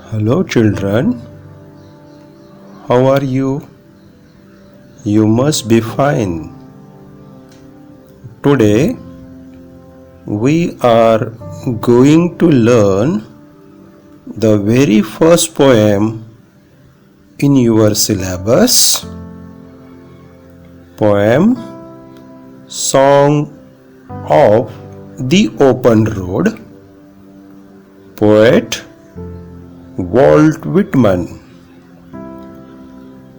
Hello children, how are you? You must be fine. Today we are going to learn the very first poem in your syllabus. Poem Song of the Open Road. Poet Walt Whitman.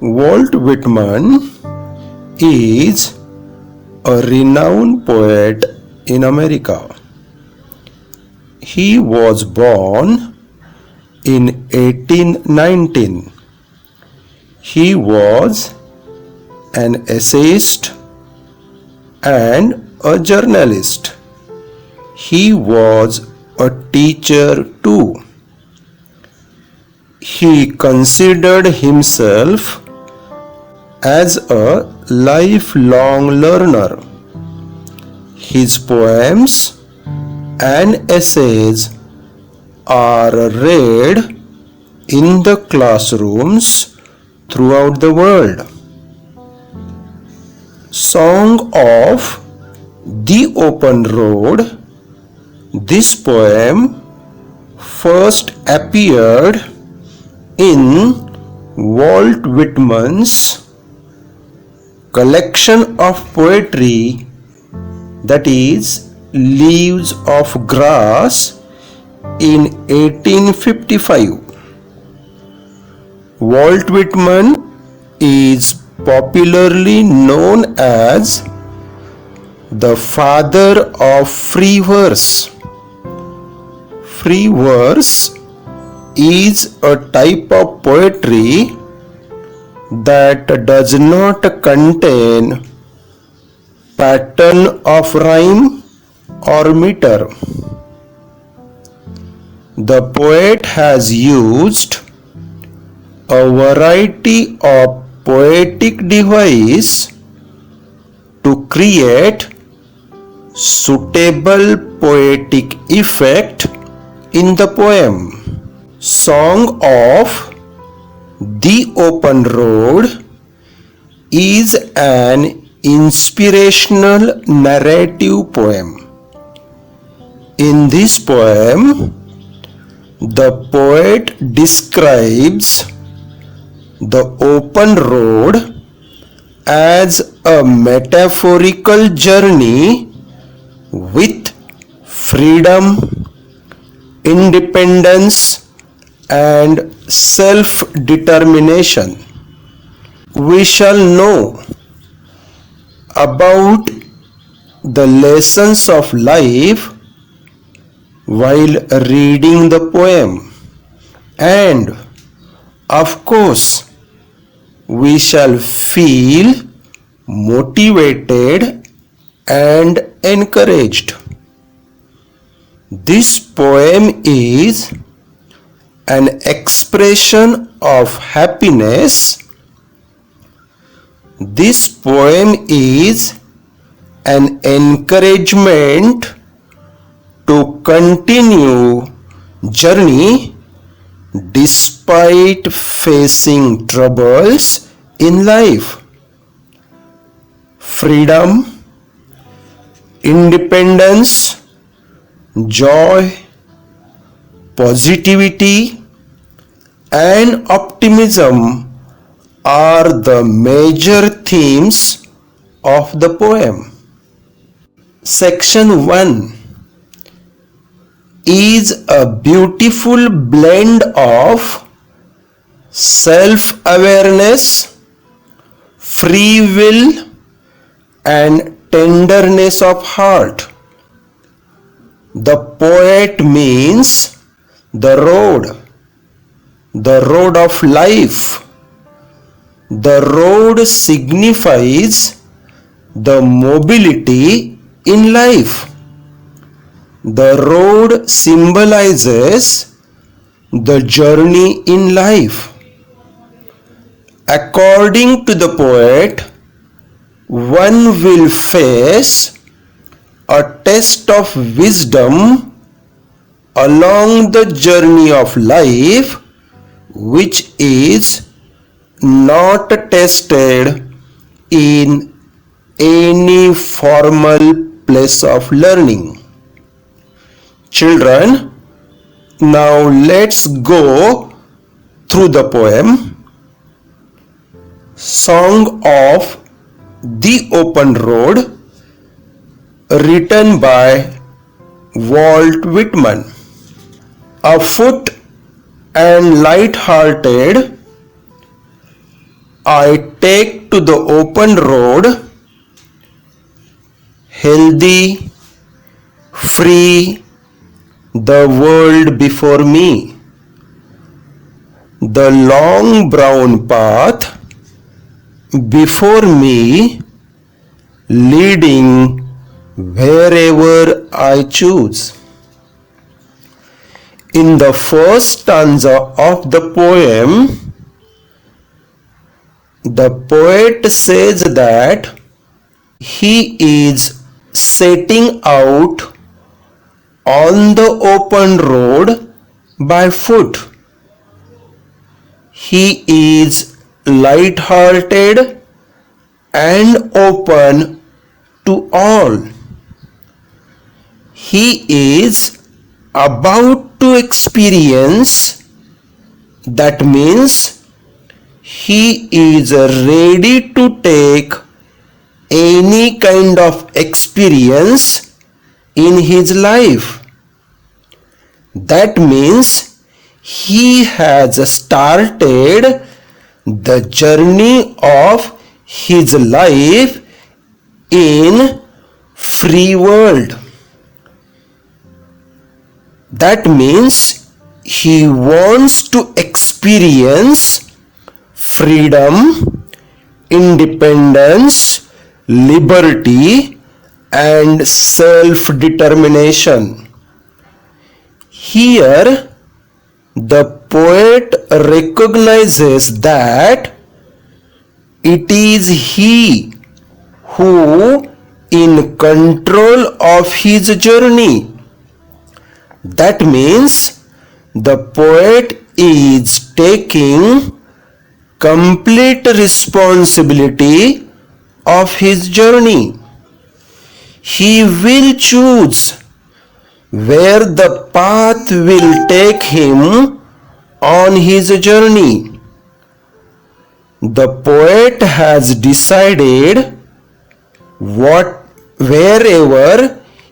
Walt Whitman is a renowned poet in America. He was born in 1819. He was an essayist and a journalist. He was a teacher too. He considered himself as a lifelong learner. His poems and essays are read in the classrooms throughout the world. Song of the Open Road. This poem first appeared in Walt Whitman's collection of poetry, that is Leaves of Grass, in 1855. Walt Whitman is popularly known as the father of free verse. Free verse is a type of poetry that does not contain pattern of rhyme or meter. The poet has used a variety of poetic device to create suitable poetic effect in the poem. Song of the Open Road is an inspirational narrative poem. In this poem, the poet describes the open road as a metaphorical journey with freedom, independence, and self-determination. We shall know about the lessons of life while reading the poem, and of course we shall feel motivated and encouraged. This poem is an expression of happiness. This poem is an encouragement to continue journey despite facing troubles in life. Freedom, independence, joy, positivity, and optimism are the major themes of the poem. Section 1 is a beautiful blend of self-awareness, free will, and tenderness of heart. The poet means the road of life. The road signifies the mobility in life. The road symbolizes the journey in life. According to the poet, one will face a test of wisdom along the journey of life which is not tested in any formal place of learning. Children, now let's go through the poem Song of the Open Road, written by Walt Whitman. Afoot and light-hearted, I take to the open road, healthy, free, the world before me. The long brown path before me, leading wherever I choose. In the first stanza of the poem, the poet says that he is setting out on the open road by foot. He is light-hearted and open to all. He is about to experience, that means he is ready to take any kind of experience in his life. That means he has started the journey of his life in free world. That means he wants to experience freedom, independence, liberty, and self-determination. Here, the poet recognizes that it is he who in control of his journey. That means the poet is taking complete responsibility of his journey. He will choose where the path will take him on his journey. The poet has decided wherever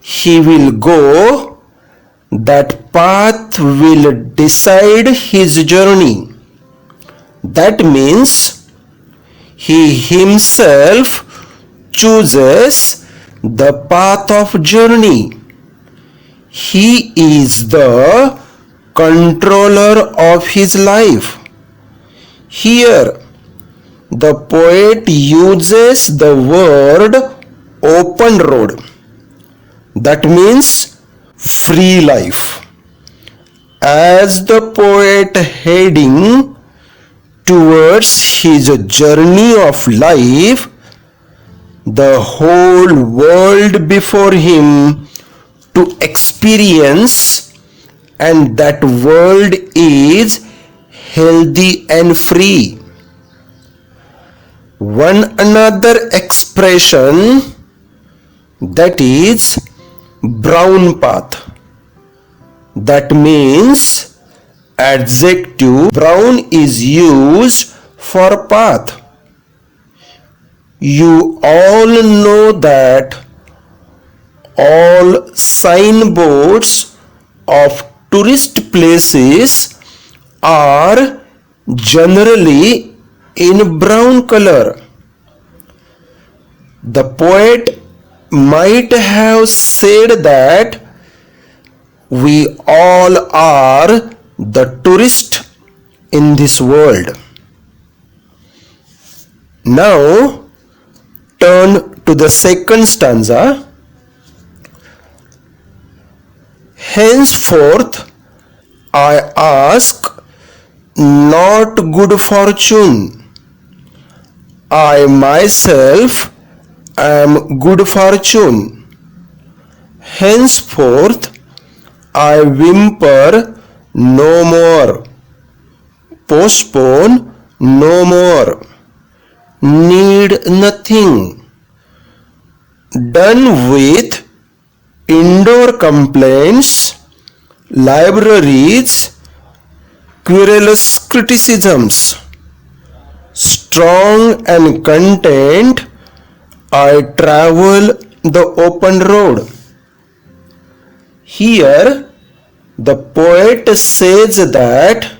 he will go, that path will decide his journey. That means he himself chooses the path of journey. He is the controller of his life. Here, the poet uses the word open road. That means free life. As the poet heading towards his journey of life, the whole world before him to experience, and that world is healthy and free. One another expression, that is brown path. That means adjective brown is used for path. You all know that all signboards of tourist places are generally in brown color. The poet might have said that we all are the tourists in this world. Now turn to the second stanza. Henceforth I ask not good fortune. I myself am good fortune. Henceforth I whimper no more. postpone no more, need nothing, done with indoor complaints, libraries, querulous criticisms, strong and content, I travel the open road. Here, the poet says that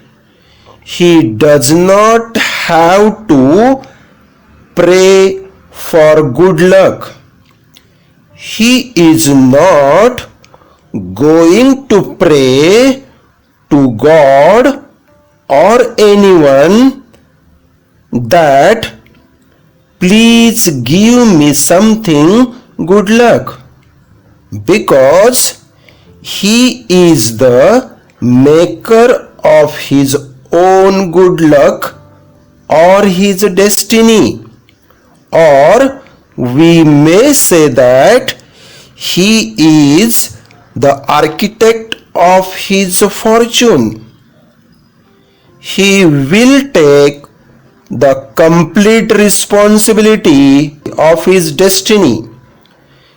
he does not have to pray for good luck. He is not going to pray to God or anyone that please give me something good luck, because he is the maker of his own good luck or his destiny, or we may say that he is the architect of his fortune. He will take the complete responsibility of his destiny.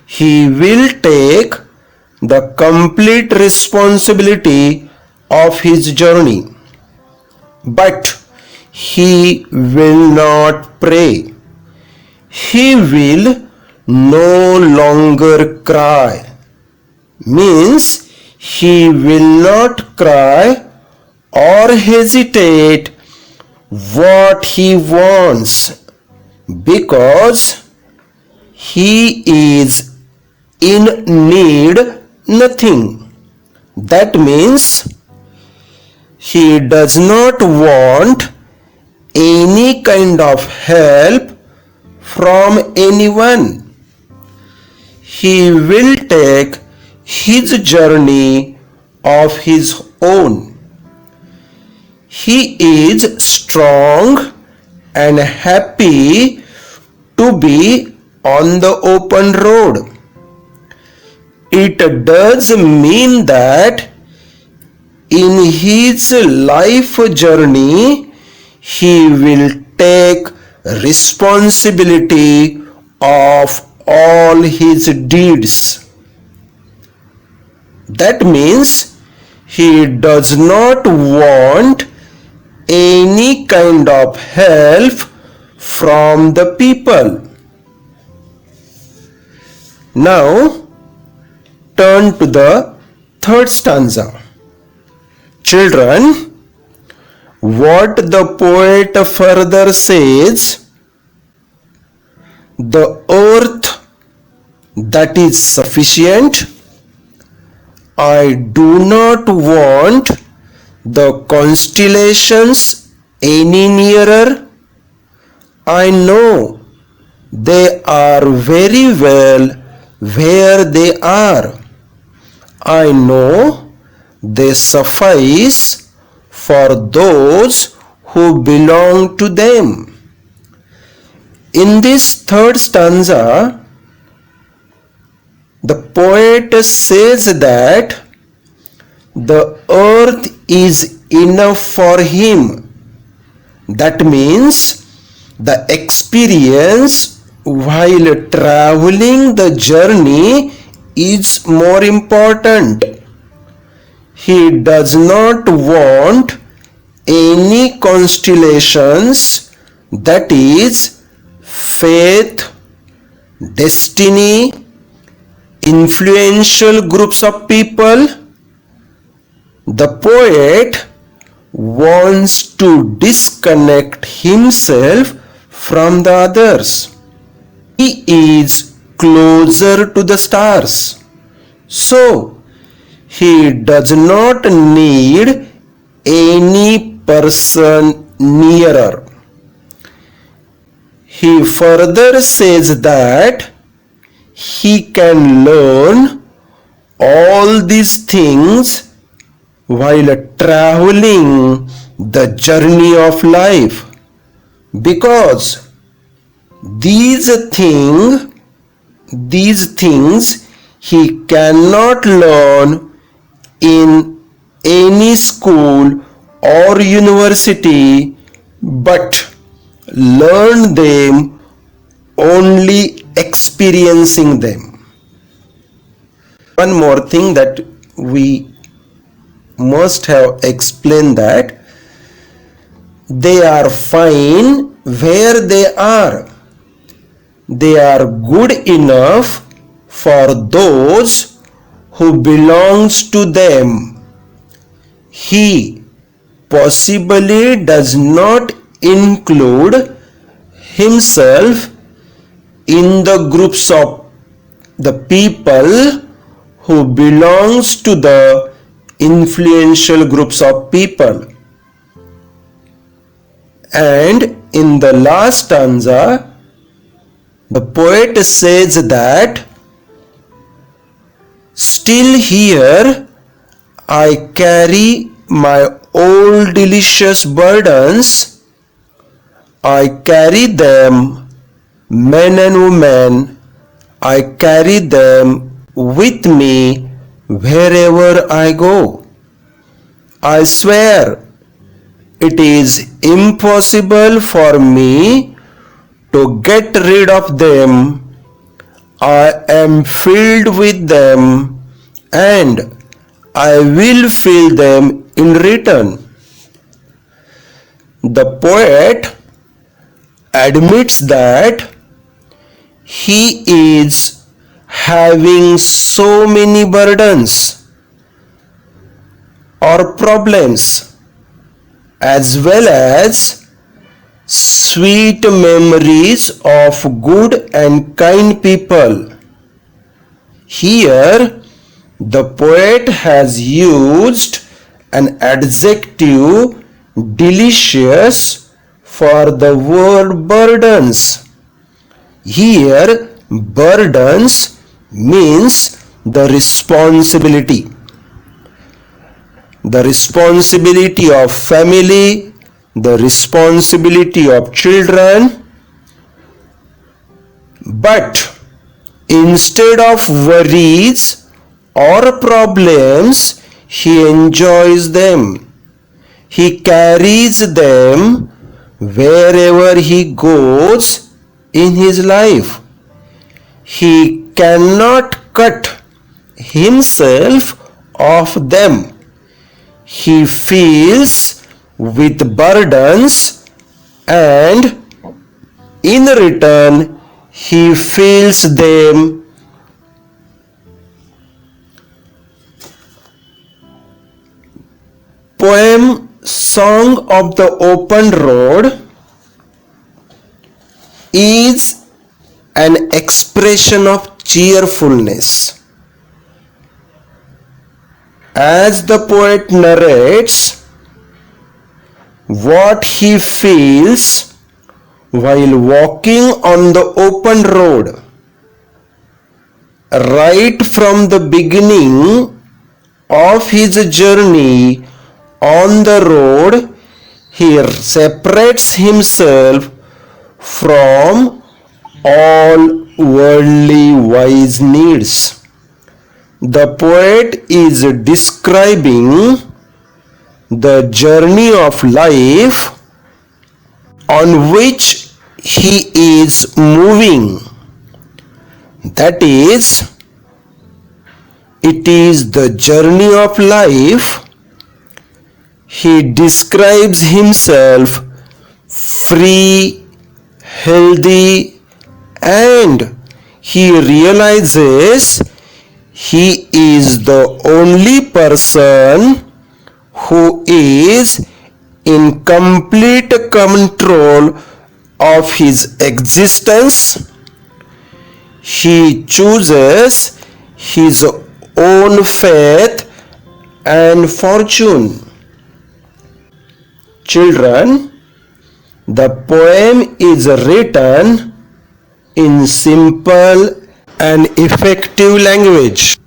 He will take the complete responsibility of his journey. But he will not pray. He will no longer cry. Means he will not cry or hesitate what he wants, because he is in need nothing. That means he does not want any kind of help from anyone. He will take his journey of his own. He is strong and happy to be on the open road. It does mean that in his life journey he will take responsibility of all his deeds. That means he does not want any kind of help from the people. Now turn to the third stanza. Children, what the poet further says, the earth that is sufficient. I do not want the constellations any nearer. I know they are very well where they are. I know they suffice for those who belong to them. In this third stanza, the poet says that the earth is enough for him. That means the experience while traveling the journey is more important. He does not want any constellations, that is faith, destiny, influential groups of people. The poet wants to disconnect himself from the others. He is closer to the stars, so he does not need any person nearer. He further says that he can learn all these things while traveling the journey of life, because these things he cannot learn in any school or university, but learn them only experiencing them. One more thing that we must have explained, that they are fine where they are. They are good enough for those who belongs to them. He possibly does not include himself in the groups of the people who belongs to the influential groups of people. And in the last stanza, the poet says that still here I carry my old delicious burdens. I carry them, men and women, I carry them with me wherever I go. I swear it is impossible for me to get rid of them. I am filled with them and I will fill them in return. The poet admits that he is having so many burdens or problems, as well as sweet memories of good and kind people. Here, the poet has used an adjective delicious for the word burdens. Here, burdens means the responsibility. The responsibility of family, the responsibility of children. But instead of worries or problems, he enjoys them. He carries them wherever he goes in his life. He cannot cut himself off them. He feels with burdens, and in return he feels them. Poem Song of the Open Road is an expression of cheerfulness. As the poet narrates what he feels while walking on the open road, right from the beginning of his journey on the road, he separates himself from all worldly wise needs. The poet is describing the journey of life on which he is moving. That is, it is the journey of life. He describes himself free, healthy, and he realizes he is the only person who is in complete control of his existence. He chooses his own fate and fortune. Children, the poem is written in simple and effective language.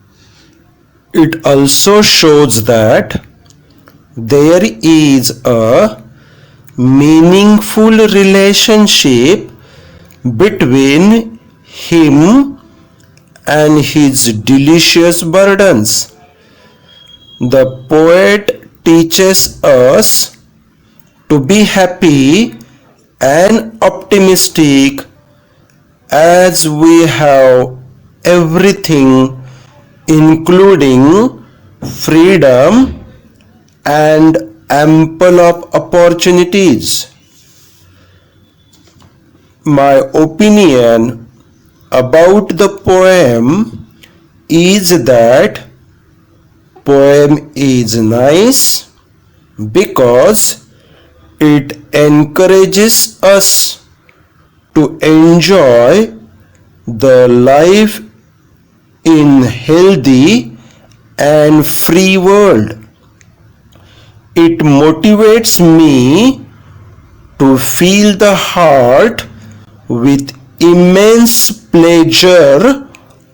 It also shows that there is a meaningful relationship between him and his delicious burdens. The poet teaches us to be happy and optimistic as we have everything, including freedom and ample of opportunities. My opinion about the poem is that poem is nice because it encourages us to enjoy the life in healthy and free world. It motivates me to feel the heart with immense pleasure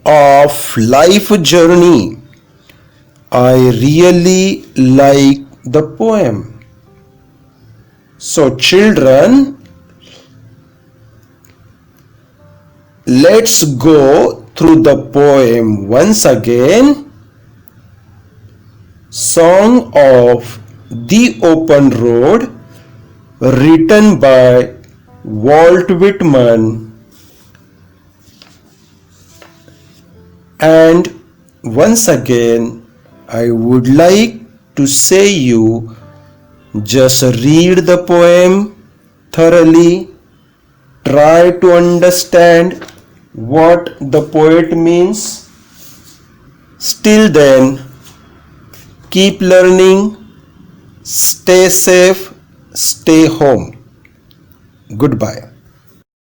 of life journey. I really like the poem. So children, let's go through the poem once again. Song of the Open Road, written by Walt Whitman. And once again, I would like to say you just read the poem thoroughly, try to understand what the poet means. Still then, keep learning, stay safe, stay home. Goodbye.